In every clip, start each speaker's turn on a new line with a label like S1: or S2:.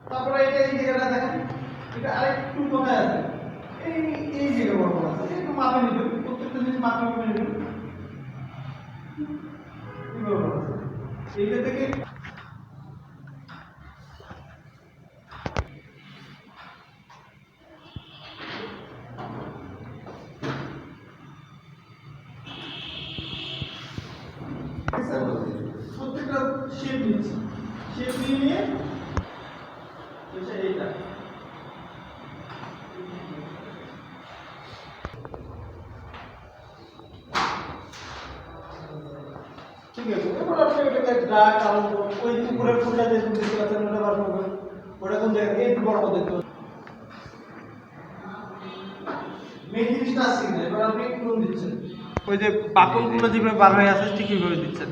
S1: তারপরে এটা এই জায়গাটা দেখেন, এটা আরেকটু কোথায় আছে, এই এই জায়গা বড় আছে, একটু মাপে নেবেন, প্রত্যেকটা জিনিস মাপে নেবেন, এইটা থেকে প্রত্যেকটা শেপ নিচ্ছি, শেপ নিয়ে এইটা ঠিক আছে। এবার আপনি ওটাকে ড্রাগ আরো ওই উপরের ফুলটা যে দেখতে পাচ্ছেন ওটা বার করবেন, ওটা কোন জায়গায় এই বড় দেখতে মেন জিনিসটা আছে না। এবার আপনি কোন দিচ্ছেন, ওই যে বাকলগুলো যেভাবে বার হয়ে আছে ঠিক এইভাবে দিচ্ছেন।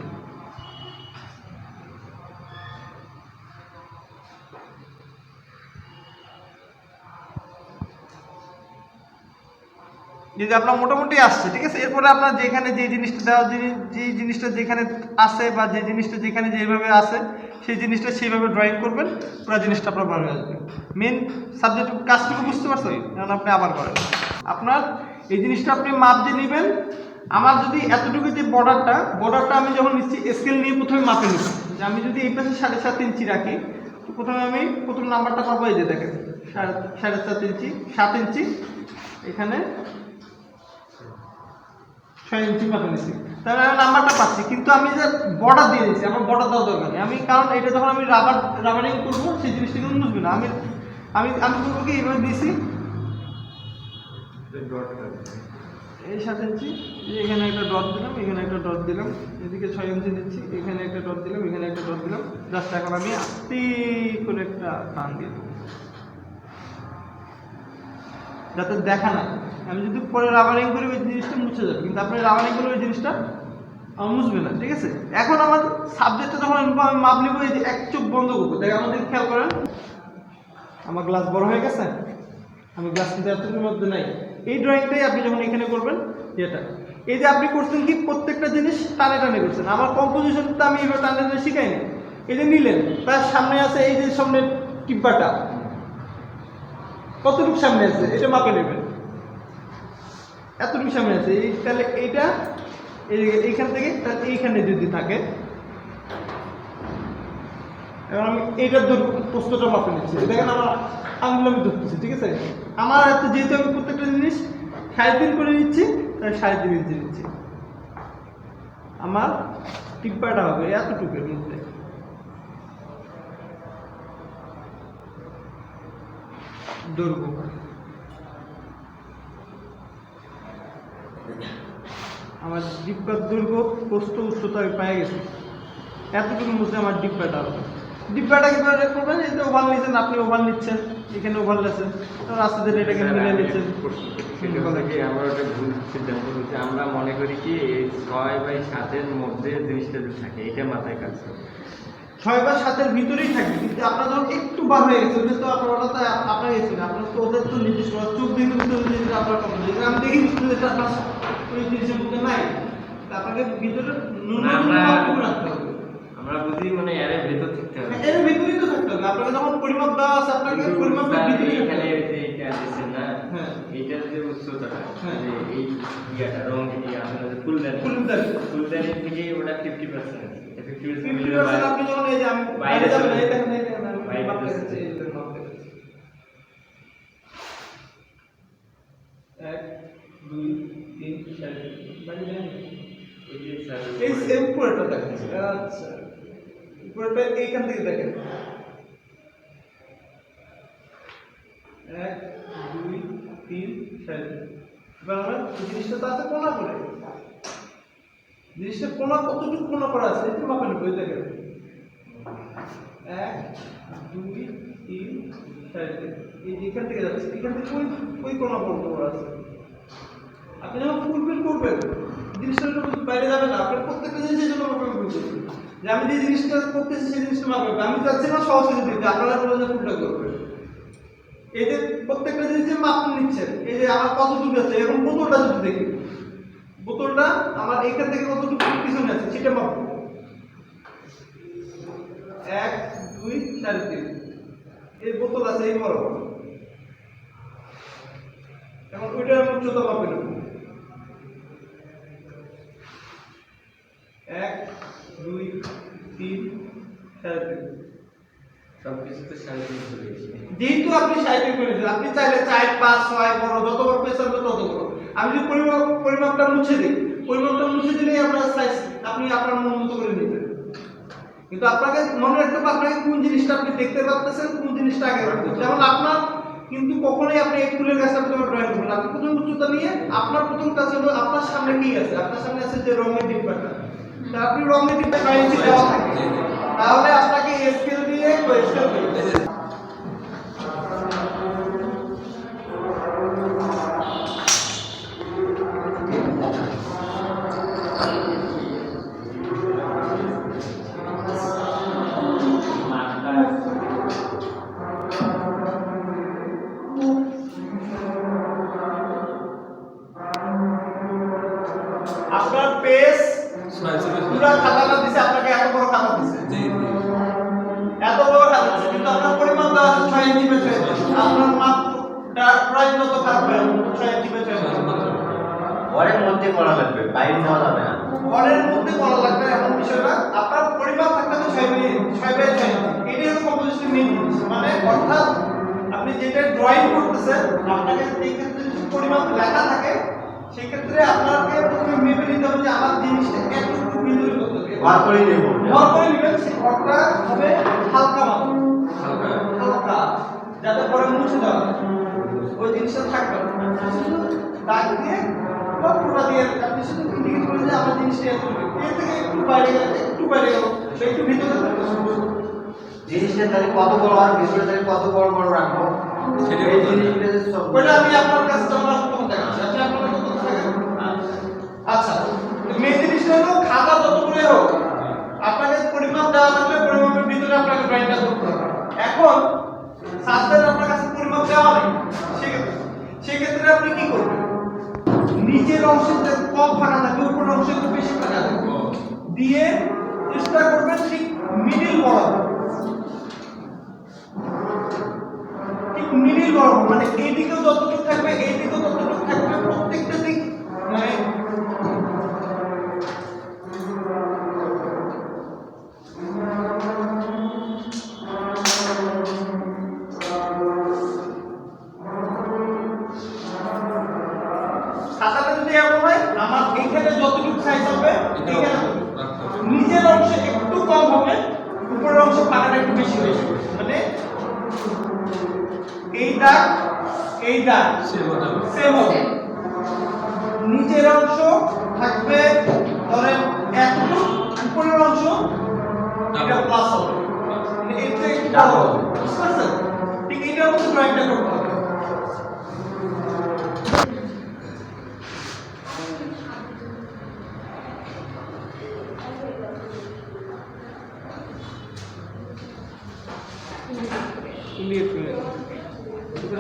S1: যদি আপনার মোটামুটি আসছে ঠিক আছে, এরপরে আপনার যেখানে যে জিনিসটা দেওয়া, যে জিনিসটা যেখানে আছে বা যে জিনিসটা যেখানে যেভাবে আছে সেই জিনিসটা সেইভাবে ড্রয়িং করবেন, পুরো জিনিসটা আপনার ভালো আসবে। মেন সাবজেক্ট কাজটুকু বুঝতে পারছেন, এখন আপনি আবার করেন। আপনার এই জিনিসটা আপনি মাপ দিয়ে নেবেন। আমার যদি এতটুকু যে বর্ডারটা আমি যখন নিচ্ছি স্কেল নিয়ে প্রথমে মাপে নিব, যে আমি যদি এই পাশে 7.5 ইঞ্চি রাখি, তো প্রথমে আমি প্রথম নাম্বারটা পাবো, এই যে দেখেন 7.5 ইঞ্চি, 7 ইঞ্চি, এখানে 6 ইঞ্চি মাপে নিচ্ছি, তাহলে আমি নাম্বারটা পাচ্ছি। কিন্তু আমি যে বর্ডার দিয়ে দিচ্ছি, আমার বর্ডার দেওয়া দরকার নেই। আমি কারণ এটা যখন আমি রাবারিং করবো সেই জিনিসটা কিন্তু বুঝবে না। আমি আমি আমি করবো কি, এইভাবে দিয়েছি এই 7 ইঞ্চি, এখানে একটা ডট দিলাম, এখানে একটা ডট দিলাম, এদিকে 6 ইঞ্চি দিচ্ছি, এখানে একটা ডট দিলাম, এখানে একটা ডট দিলাম। জাস্ট এখন আমি আস্তে করে একটা টান দিয়ে দেবো যাতে দেখা না। আমি যদি পরে রাবারিং করি ওই জিনিসটা মুছে যাবে, কিন্তু আপনি রাবারিং করলে ওই জিনিসটা মুছবে না। ঠিক আছে, এখন আমার সাবজেক্টটা যখন আমি মাপ নিব, এই যে এক চোখ বন্ধ করবো, দেখে আমাদের খেয়াল করেন আমার গ্লাস বড় হয়ে গেছে, আমি গ্লাস কিন্তু এতটুকুর মধ্যে নাই। এই ড্রয়িংটাই আপনি যখন এখানে করবেন, যেটা এই যে আপনি করছেন কি প্রত্যেকটা জিনিস টানে টানে করছেন। আমার কম্পোজিশনটা আমি এবার টানে টানে শিখাইনি। এই যে নিলেন, তার সামনে আছে এই যে সামনে টিব্বাটা কতটুকু সামনে আছে এটা মাপে নেবেন, এতটুকু সামনে আছে, এই তাহলে এইটা এইখান থেকে এইখানে যদি থাকে, এবার আমি এইটার প্রস্তটা মাপে নিচ্ছি। দেখেন আমার আঙুল আমি ধরতেছি, ঠিক আছে। আমার হাতে যেহেতু আমি প্রত্যেকটা জিনিস 3.5 করে নিচ্ছি, তাই 3.5 ইঞ্চি নিচ্ছি। আমার টিপ্পাটা হবে এতটুকুর মধ্যে। দৈর্ঘ্য আমার ডিব্বার দৈর্ঘ্য প্রস্থ উচ্চতা আমি পেয়ে গেছি, এতটুকুর মধ্যে আমার ডিব্বাটা হবে। ডিব্বাটা কিভাবে করবেন, এই যে ওভার নিচ্ছেন, আপনি ওভার নিচ্ছেন, এখানে ওভার নিচ্ছেন, রাস্তা দিয়ে এটাকে মিলে নিচ্ছেন।
S2: আমরা একটা ভুল সিদ্ধান্ত হচ্ছে, আমরা মনে করি কি এই 6/7 মধ্যে জিনিসটা থাকে, এটা মাথায় কাজ করে।
S1: 6/7 ভিতরেই থাকবে, কিন্তু আপনার যখন একটু বার হয়ে গেছে ওটা তো আপনার ওটা তো আপনার গেছে না, আপনার তো ওদের তো নির্দিষ্ট চোখ দেখে বুঝতে হবে যে আপনার কত, আমি দেখি বুঝতে যে আপনার ওই জিনিসের মধ্যে নাই, আপনাকে ভিতরে রাখতে হবে।
S2: আমরা বুঝি মানে এর ভেতর থাকতে হবে,
S1: এর ভিতরেই তো থাকতে হবে। আপনাকে যখন পরিমাপ দেওয়া আছে, আপনাকে পরিমাপের ভিতরে
S2: এখানে যে এটা আছে না,
S1: হ্যাঁ
S2: এইটার যে উচ্চতাটা,
S1: হ্যাঁ,
S2: যে এই ইয়াটা রং দিয়ে আসলে যে ফুলদানি থেকে ওটা 50% আছে।
S1: 50% আপনি যখন এই যে আমি বাইরে যাবেন, এই দেখেন এই দেখেন আমি মাপ দেখাচ্ছি, এই দেখেন মাপ দেখাচ্ছি 1 2 3 4 বাইরে যান, এই উপরেটা দেখাচ্ছি। আচ্ছা, উপরেটা এইখান থেকে দেখেন 1 2 3 4। এবার আমরা জিনিসটা তো আছে কোনা করে, জিনিসটা কোনা কতটুকু কোনা করা আছে একটু মাপে নেব। দেখেন 1 2 3 4, এই এখান থেকে যাচ্ছে, এখান থেকে ওই কোনা পর্যন্ত করা আছে। আপনি যখন ফুলফিল করবেন জিনিসটা বাইরে যাবে না, আপনার প্রত্যেকটা জিনিসের জন্য মাপে করবেন, যে আমি যে জিনিসটা করতেছি সেই জিনিসটা মাপে। আমি চাচ্ছি না সহজে দিতে, আপনারা বলে ফুলটা করবেন। এই যে প্রত্যেকটা জিনিসের মাপ নিচ্ছেন, এই যে আমার কতটুকু আছে, এখন বোতলটা যদি দেখি, বোতলটা আমার এইখান থেকে কতটুকু পিছনে আছে সেটা মাপবো। 1 2 4 3 এই বোতল আছে এই বরাবর। এখন ওইটার উচ্চতা মাপে নেব 1 2 3 4
S2: সবকিছু তো 3.5 চলে এসেছে।
S1: যেহেতু আপনি 60 করেছেন, আপনি চাইলে 4 5 6 বড় যত বড় পেস হবে তত বড়। আমি যদি পরিমাপটা মুছে দিই, পরিমাপটা মুছে দিলেই আপনার সাইজ আপনি আপনার মন মতো করে নেবেন। কিন্তু আপনাকে মনে রাখতে হবে আপনাকে কোন জিনিসটা আপনি দেখতে পাচ্ছেন, কোন জিনিসটা আগে রাখতে হবে। যেমন আপনার কিন্তু কখনোই আপনি এই ফুলের গাছটা প্রথমে ড্রয়িং করবেন। আপনি প্রথম উচ্চতা নিয়ে আপনার প্রথম কাজ হলো আপনার সামনে কি আছে, আপনার সামনে আছে যে রঙের ডিব্বাটা। তা আপনি রঙের ডিব্বা বাইরে দেওয়া থাকে, তাহলে আপনাকে স্কেল দিয়ে স্কেল করতে হবে। আপনার পেজ পুরো খাতাটা দিছে, আপনাকে এত বড় খাতা দিছে, এত বড় খাতা দিছে, কিন্তু আপনার পরিমাপ দেওয়া আছে 6 ইঞ্চি বাই 6 ইঞ্চি। আপনার মাপটা প্রায় যত খারাপ হয় 6 ইঞ্চি বাই 6 ইঞ্চি।
S3: ঘরের মধ্যে করা লাগবে, বাইরে যাওয়া যাবে না।
S1: ঘরের মধ্যে করা লাগবে এমন বিষয় না, আপনার পরিমাপ থাকতে হবে 6 বাই 6 ইঞ্চি। এটাই হলো কম্পোজিশন মেইন জিনিস। মানে অর্থাৎ আপনি যেটা ড্রয়িং করতেছেন, আপনাকে এই ক্ষেত্রে যদি পরিমাপ লেখা থাকে সেই ক্ষেত্রে আপনাকে প্রথমে মেপে নিতে হবে যে আমার জিনিসটা কতটুকু ভিতরে করতে হবে।
S3: ঘর করে নেব।
S1: ঘর করে নেবেন, সেই ঘরটা হবে হালকা মাপ, হালকা, যাতে পরে মুছে দেওয়া যায়। ওই জিনিসটা থাকবে না। শুধু দাগ দিয়ে বা পুরো দিয়ে আপনি শুধু ইন্ডিকেট করে যে আমার জিনিসটা এতটুকু, এর থেকে একটু বাইরে গেল, একটু বাইরে গেল, বা একটু ভিতরে থাকবে।
S3: জিনিসটা তাহলে কত বড় আর ভিতরে তাহলে কত বড় বড় রাখবো, এই জিনিসগুলো যে সব
S1: ওটা আমি আপনার কাছে আমার তখন দেখাচ্ছি। আপনি আপনার কত থাকেন। আচ্ছা, মেন জিনিসটা হলো খাতা যত করে হোক আপনাকে পরিমাপ দেওয়া থাকলে পরিমাপের ভিতরে আপনাকে ড্রয়িংটা করতে হবে। এখন সাবজেক্ট আপনার কাছে পরিমাপ দেওয়া নেই, সেক্ষেত্রে আপনি কি করবেন, নিচের অংশে যে কম ফাঁকা থাকবে উপরের অংশে একটু বেশি ফাঁকা থাকবে দিয়ে চেষ্টা করবেন ঠিক মিডিল বরাবর, ঠিক মিডিল বরাবর, মানে এইদিকেও যতটুকু থাকবে এইদিকেও ততটুকু থাকবে, প্রত্যেকটা দিক মানে খাতাটা যদি এমন হয় আমার এইখানে যতটুকু সাইজ হবে এইখানে নিচের অংশে একটু কম হবে, উপরের অংশে ফাঁকাটা একটু বেশি বেশি, মানে এই দাগ সেম হবে। নিচের অংশ থাকবে ধরেন এতটুকু, উপরের অংশ এটা প্লাস হবে, মানে এটা একটু ডাবল হবে, বুঝতে পারছেন? ঠিক এইটার মতো ড্রয়িংটা করতে হবে।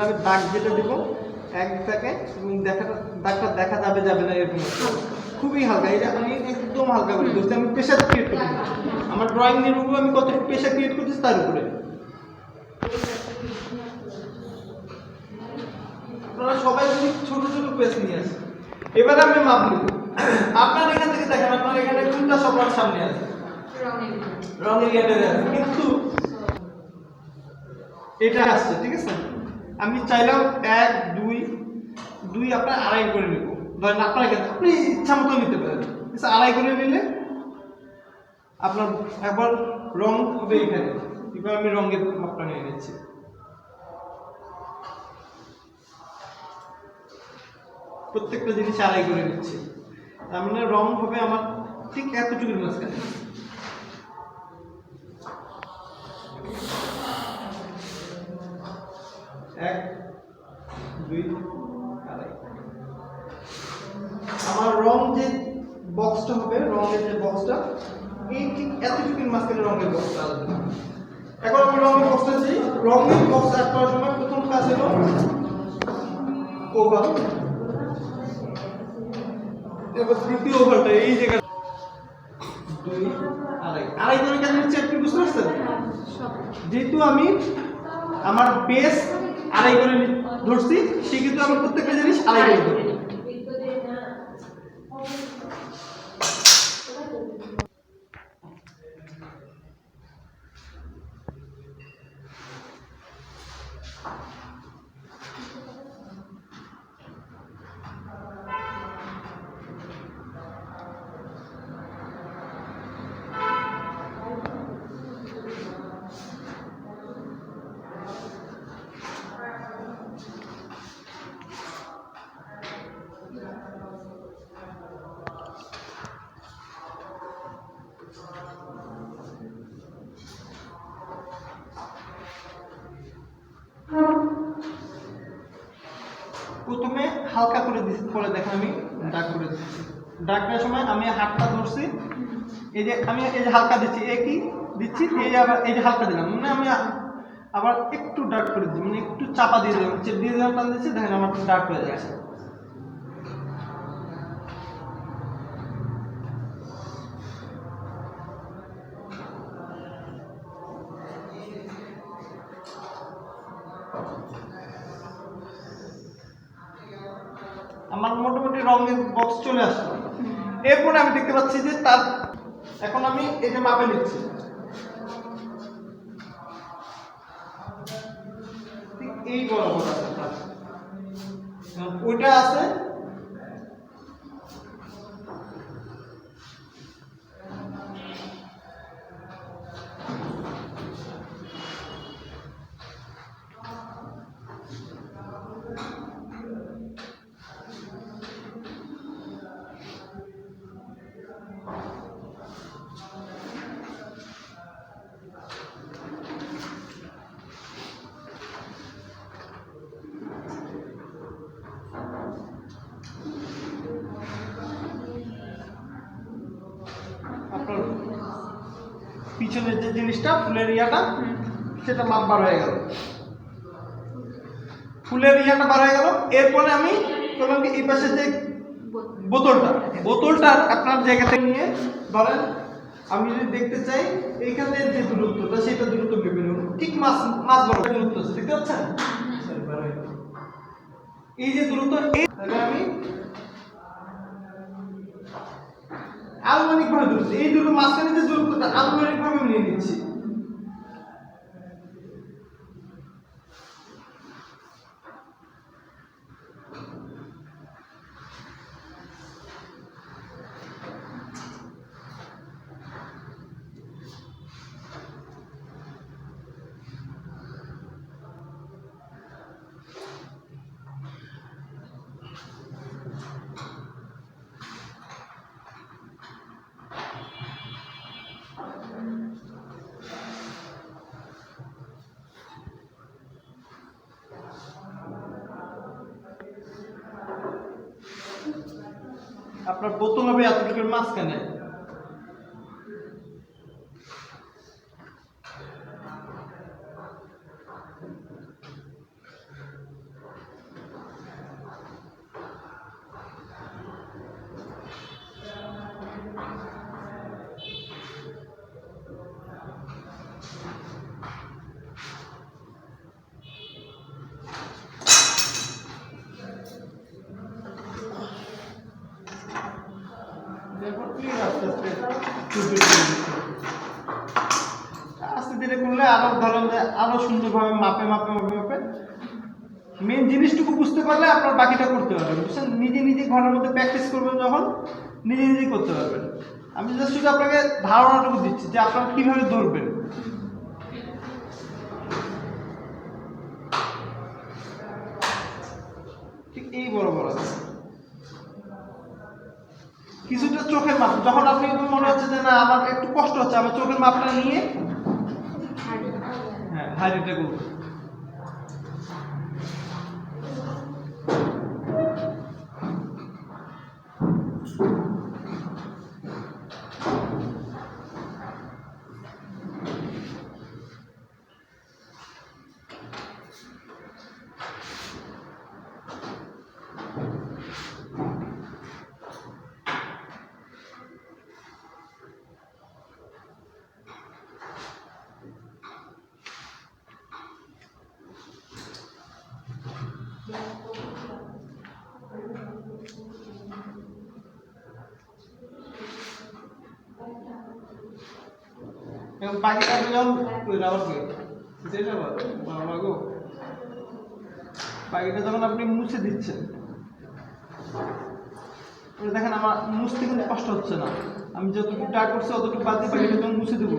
S1: আমি দাগ যেটা দিব এক দাগে এবং দাগটা দেখা যাবে না এরকম খুবই হালকা, এটা আমি একদম হালকা করে দিচ্ছি। আমি প্রেশার ক্রিয়েট করছি, আমার ড্রয়িং এর উপর আমি কতটুকু প্রেশার ক্রিয়েট করছি তার উপরে। আপনারা সবাই যদি ছোট ছোট পেজ নিয়ে আসেন, এবারে আমি মাপ নিব। আপনার এখান থেকে দেখেন আপনার এখানে কোনটা সবার সামনে আছে, রঙের ইয়াটা আছে, কিন্তু এটা আসছে, ঠিক আছে? আমি চাইলাম 1 2 2 আপনার আড়াই করে নেব, ধরেন আপনার এখানে আপনি ইচ্ছা মতো নিতে পারেন। আড়াই করে নিলে আপনার একবার রং হবে এখানে। এবার আমি রঙের মাপটা নিয়ে নিচ্ছি। প্রত্যেকটা জিনিস আড়াই করে নিচ্ছি, তার মানে রং হবে আমার ঠিক এতটুকুর মাঝখানে। এক দুই আড়াই। আমার রং যে বক্সটা হবে, রঙের যে বক্সটা এই ঠিক এতটুকুর মাঝখানে রঙের বক্সটা আসবে। এখন আমি রঙের বক্সটা দিই, রঙের বক্স অ্যাড করার সময় প্রথম কাজ হলো ওভাল, এবার দ্বিতীয় ওভালটা এই জায়গা 2 আড়াই আড়াই করে কেন নিচ্ছি আপনি বুঝতে পারছেন? যেহেতু আমি আমার বেস আড়াই করে ধরছি, সে কিন্তু আমার প্রত্যেকটা জিনিস আড়াই করে ধরবে। প্রথমে হালকা করে দিচ্ছি, পরে দেখেন আমি দাগ করে দিচ্ছি। দাগ দেওয়ার সময় আমি হাতটা ধরছি, এই যে আমি এই যে হালকা দিচ্ছি, একই দিচ্ছি, এই যে আবার এই যে হালকা দিলাম, মানে আমি আবার একটু দাগ করে দিচ্ছি, মানে একটু চাপা দিয়ে দিলাম, চেপ দিয়ে দিলাম, টান দিচ্ছি, দেখেন আমার দাগ হয়ে যাচ্ছে। আমার মোটামুটি রঙের বক্স চলে আসলো। এরপরে আমি দেখতে পাচ্ছি যে তার এখন আমি এই যে মাপে নিচ্ছি, ঠিক এই বরাবর আছে তার। ওইটা আছে আপনার পিছনের যে জিনিসটা ফুলের ইয়াটা, সেটা মাপ বার হয়ে গেল, ফুলের ইয়াটা বার হয়ে গেল। এরপরে আমি বললাম কি এই পাশে যে বোতলটার আপনার জায়গা থেকে নিয়ে ধরেন, আমি যদি দেখতে চাই এইখানে যে দূরত্বটা, সেটা দূরত্ব ভেবে নেব, ঠিক মাছ বড় দূরত্ব আছে, দেখতে পাচ্ছেন এই যে দূরত্ব, তাহলে আমি আনুমানিক ভাবে ধরছি, এই দুটো মাঝখানে যে দূরত্বটা আনুমানিক ভাবে নিয়ে নিচ্ছি। আপনার বোতল হবে এতটুকুর মাঝখানে, আস্তে ধীরে করলে আরো ধরেন যে আরো সুন্দরভাবে মাপে মাপে মাপে মাপে মেন জিনিসটুকু বুঝতে পারলে আপনার বাকিটা করতে পারবেন, বুঝছেন? নিজে নিজে ঘরের মধ্যে প্র্যাকটিস করবেন, যখন নিজে নিজেই করতে পারবেন। আমি জাস্ট শুধু আপনাকে ধারণাটুকু দিচ্ছি যে আপনারা কিভাবে ধরবেন। ঠিক এই বরাবর আছে কিছুটা চোখের মাপ, যখন আপনি মনে হচ্ছে যে না আমার একটু কষ্ট হচ্ছে, আমার চোখের মাপটা নিয়ে হ্যাঁ হাইলাইটটা করবো। এখন পাখিটা আপনি যখন ওই রাবার কে যেটা বাবা গো, পাখিটা যখন আপনি মুছে দিচ্ছেন, ওটা দেখেন আমার মুছতে কিন্তু কষ্ট হচ্ছে না, আমি যতটুকু টাক করছি অতটুকু বাদ দিয়ে পাখিটা যখন মুছে দেবো,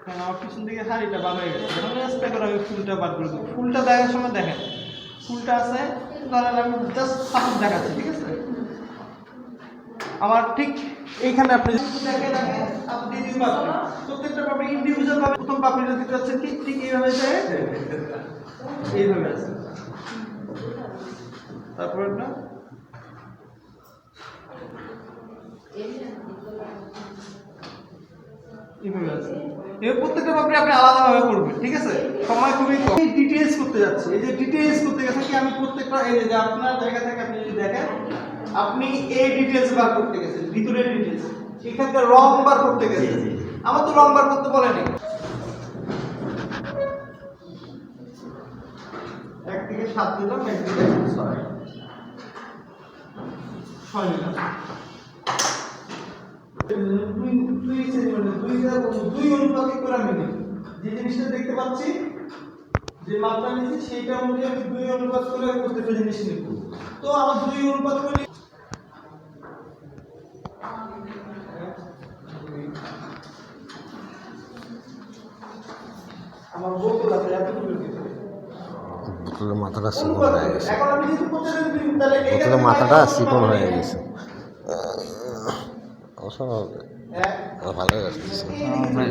S1: কারণ আমার পিছন দিকে হাড়িটা বার হয়ে গেছে, এখন চেষ্টা করে আমি ফুলটা বার করে দেবো। ফুলটা দেখার সময় দেখেন ফুলটা আছে, ধরেন আমি জাস্ট সাপোর্ট দেখাচ্ছি, ঠিক আছে? আমার ঠিক এইখানে আপনি দেখেন আপনি দ্বিতীয় পাপড়ি, প্রত্যেকটা পাপড়ি ইন্ডিভিজুয়াল ভাবে প্রথম পাপড়িটা দিতে হচ্ছে ঠিক ঠিক এইভাবে যায়, এইভাবে আছে। তারপরে না এইভাবে আছে, এবার প্রত্যেকটা পাপড়ি আপনি আলাদাভাবে করবেন, ঠিক আছে? সময় খুবই কম। ডিটেইলস করতে যাচ্ছে, এই যে ডিটেইলস করতে গেছে কি আমি প্রত্যেকটা এই যে আপনার জায়গা থেকে আপনি যদি দেখেন, আপনি এই ডিটেইলস বার করতে গেছেন, ভিতরের ডিটেইলস, এখানকার রং বার করতে গেছেন, আমার তো রং বার করতে বলেনি। একদিকে 7 দিলাম, একদিকে 6 দিলাম, দুই অনুপাতে করে আমি নিই। যে জিনিসটা দেখতে পাচ্ছি, যে মাপটা নিচ্ছি সেইটা অনুযায়ী আমি 2 অনুপাত করে প্রত্যেকটা জিনিস নিব। তো আমার 2 অনুপাত করে আমার বোতল আছে এতটুকু ভিতরে।
S4: বোতলের মাথাটা চিকন হয়ে গেছে।
S1: এখন আমি যদি প্রত্যেকটা দিন তাহলে
S4: বোতলের মাথাটা চিকন হয়ে গেছে। ভালো লাগছে।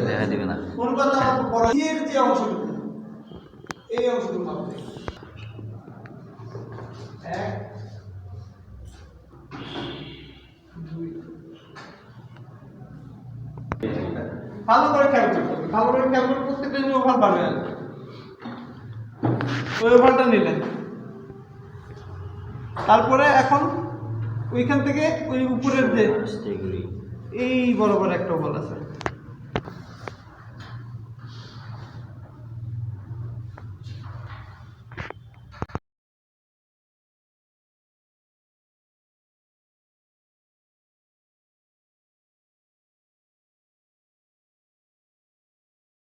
S2: দেখা দিবে না।
S1: অনুপাত আমার বড় এর যে অংশটুকু, এই অংশটুকু মাপতে 1 2 ভালো করে খেয়াল করতে হবে, ভালো করে খেয়াল করতে প্রত্যেকটা জিনিস ওভার বার হয়ে যাবে। ওই ওভারটা নিলেন, তারপরে এখন ওইখান থেকে ওই উপরের যে এই বরাবর একটা ওভার আছে,